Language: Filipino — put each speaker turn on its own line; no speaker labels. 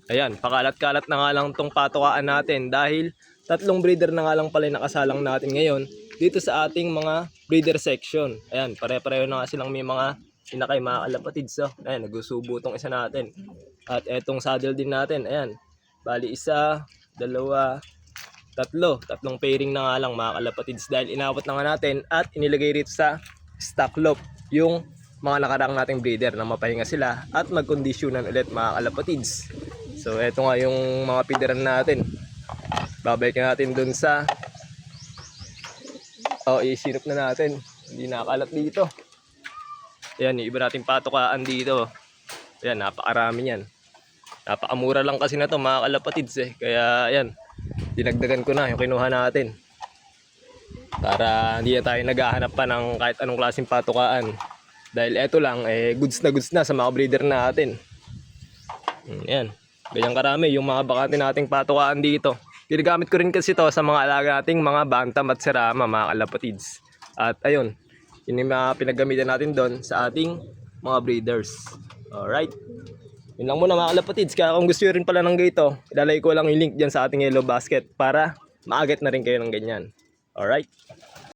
Ayan, pakalat-kalat na nga lang tong patukaan natin dahil tatlong breeder na nga lang pala yung nakasalang natin ngayon dito sa ating mga breeder section. Ayan, pare-pareho na nga silang may mga inakay, mga kalapatids. Oh. Ayan, nagsusubo tong isa natin. At etong saddle din natin, ayan. Bali isa, dalawa, tatlong pairing na nga lang mga kalapatids dahil inabot na nga natin at inilagay rito sa stock loop yung mga nakaraang nating breeder na mapahinga sila at magkondisyonan ulit mga kalapatids. So eto nga yung mga pideran natin. Babalikan natin dun sa isinup na natin. Hindi nakalat dito. Ayan, yung iba nating patukaan dito. Ayan, napakarami yan. Napakamura lang kasi na to mga kalapatids eh. Kaya ayan, dinagdagan ko na yung kinuha natin. Para hindi na tayo naghahanap pa ng kahit anong klaseng patukaan. Dahil eto lang, goods na sa mga breeder natin. Ayan. Ganyang karami yung mga bakante nating patukaan dito. Ginagamit ko rin kasi to sa mga alaga nating mga bantam at serama mga kalapatids. At ayun, yun yung mga pinagamitan natin doon sa ating mga breeders. Alright. Yun lang muna mga kalapatids. Kaya kung gusto nyo rin pala ng ganito, ilalagay ko lang yung link dyan sa ating yellow basket para maaget na rin kayo ng ganyan. Alright.